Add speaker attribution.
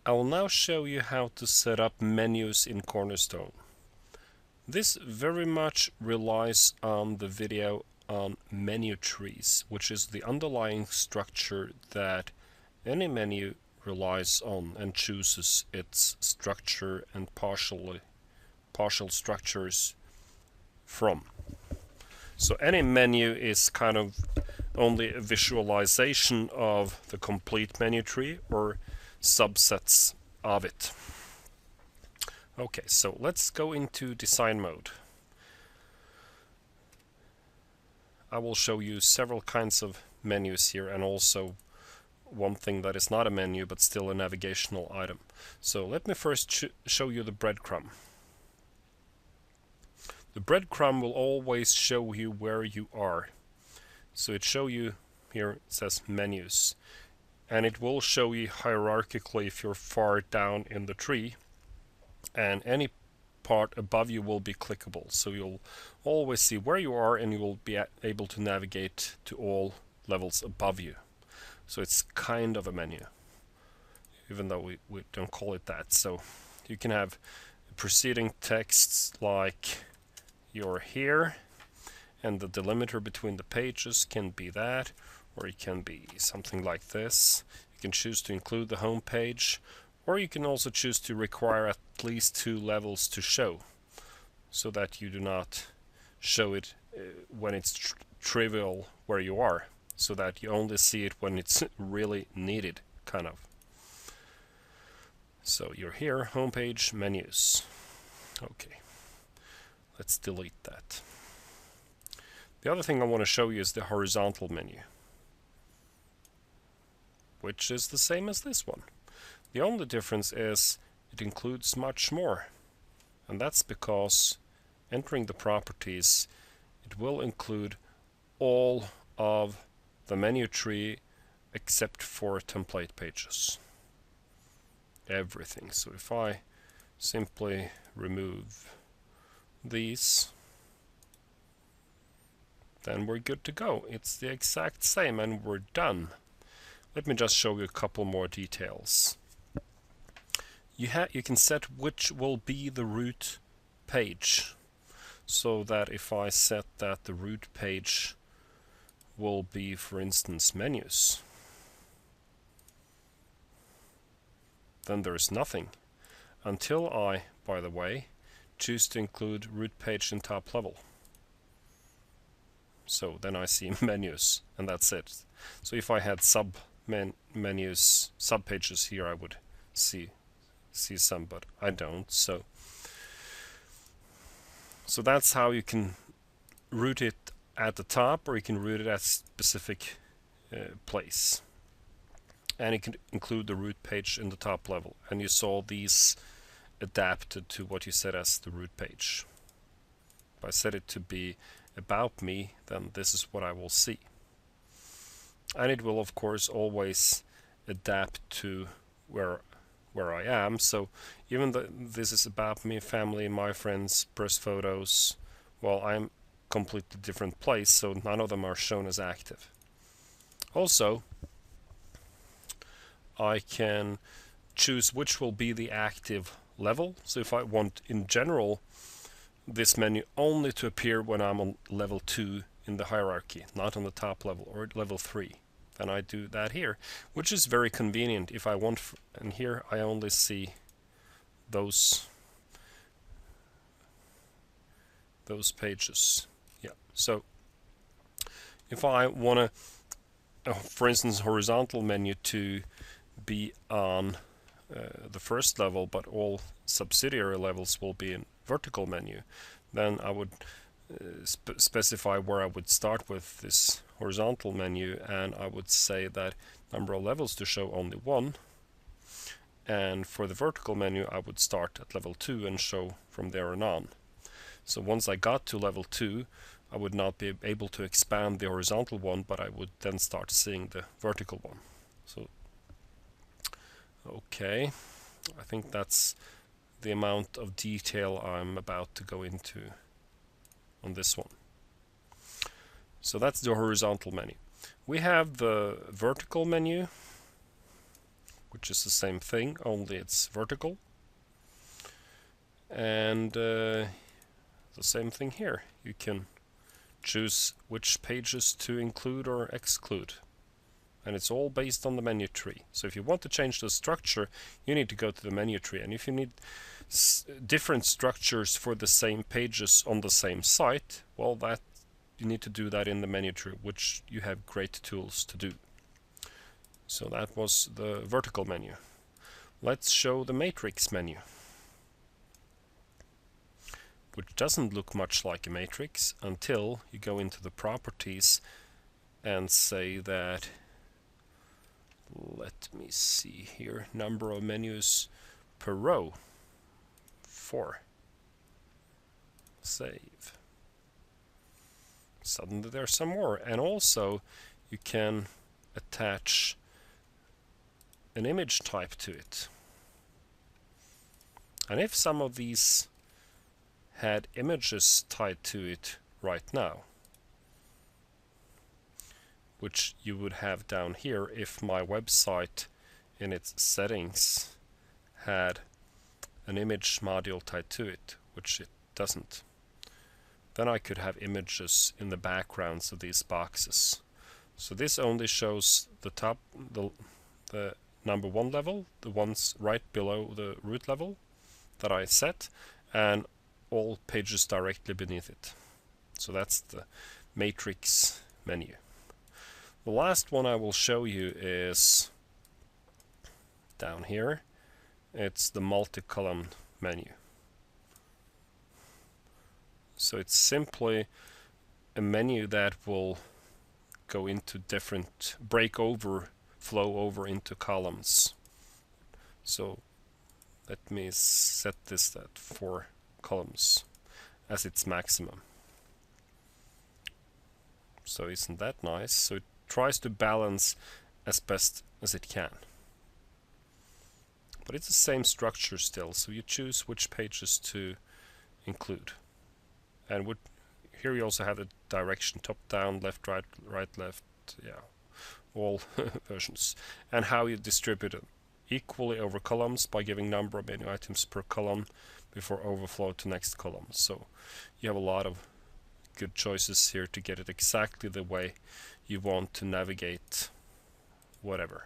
Speaker 1: I will now show you how to set up menus in Cornerstone. This very much relies on the video on menu trees, which is the underlying structure that any menu relies on and chooses its structure and partial structures from. So any menu is kind of only a visualization of the complete menu tree or subsets of it. Okay, so let's go into design mode. I will show you several kinds of menus here and also one thing that is not a menu but still a navigational item. So let me first show you the breadcrumb. The breadcrumb will always show you where you are. So it shows you here, it says menus, and it will show you hierarchically if you're far down in the tree, and any part above you will be clickable. So you'll always see where you are and you will be able to navigate to all levels above you. So it's kind of a menu, even though we don't call it that. So you can have preceding texts like you're here, and the delimiter between the pages can be that, or it can be something like this. You can choose to include the home page, or you can also choose to require at least 2 levels to show, so that you do not show it when it's trivial where you are, so that you only see it when it's really needed, kind of. So you're here, homepage, menus. Okay, let's delete that. The other thing I want to show you is the horizontal menu, which is the same as this one. The only difference is it includes much more, and that's because entering the properties, it will include all of the menu tree except for template pages. Everything. So if I simply remove these, then we're good to go. It's the exact same and we're done. Let me just show you a couple more details. You can set which will be the root page, so that if I set that the root page will be, for instance, menus, then there's nothing until I, by the way, choose to include root page in top level. So then I see menus, and that's it. So if I had menus, sub pages here, I would see some, but I don't. So that's how you can root it at the top, or you can root it at a specific place. And you can include the root page in the top level. And you saw these adapted to what you set as the root page. If I set it to be about me, then this is what I will see. And it will of course always adapt to where I am. So even though this is about me, family, my friends, press photos, well, I'm completely different place, so none of them are shown as active. Also, I can choose which will be the active level. So if I want in general this menu only to appear when I'm on level 2 in the hierarchy, not on the top level, or level 3, then I do that here, which is very convenient if I want, and here I only see those pages. Yeah, so if I want to, for instance, horizontal menu to be on the first level, but all subsidiary levels will be in vertical menu, then I would specify where I would start with this horizontal menu, and I would say that number of levels to show only 1, and for the vertical menu I would start at level 2 and show from there on. So once I got to level 2, I would not be able to expand the horizontal one, but I would then start seeing the vertical one. So okay, I think that's the amount of detail I'm about to go into on this one. So that's the horizontal menu. We have the vertical menu, which is the same thing, only it's vertical. And the same thing here. You can choose which pages to include or exclude. And it's all based on the menu tree. So if you want to change the structure, you need to go to the menu tree. And if you need different structures for the same pages on the same site, well, that you need to do that in the menu tree, which you have great tools to do. So that was the vertical menu. Let's show the matrix menu, which doesn't look much like a matrix until you go into the properties and say that, let me see here, number of menus per row, 4. Save. Suddenly there's some more, and also you can attach an image type to it. And if some of these had images tied to it right now, which you would have down here if my website in its settings had an image module tied to it, which it doesn't, then I could have images in the backgrounds of these boxes. So this only shows the top, the number 1 level, the ones right below the root level that I set, and all pages directly beneath it. So that's the matrix menu. The last one I will show you is down here. It's the multi-column menu. So it's simply a menu that will go into different, flow over into columns. So let me set this at 4 columns as its maximum. So isn't that nice? So it tries to balance as best as it can. But it's the same structure still, so you choose which pages to include. And here you also have the direction, top, down, left, right, right, left, yeah, all versions. And how you distribute it equally over columns by giving number of menu items per column before overflow to next column. So you have a lot of good choices here to get it exactly the way you want to navigate whatever.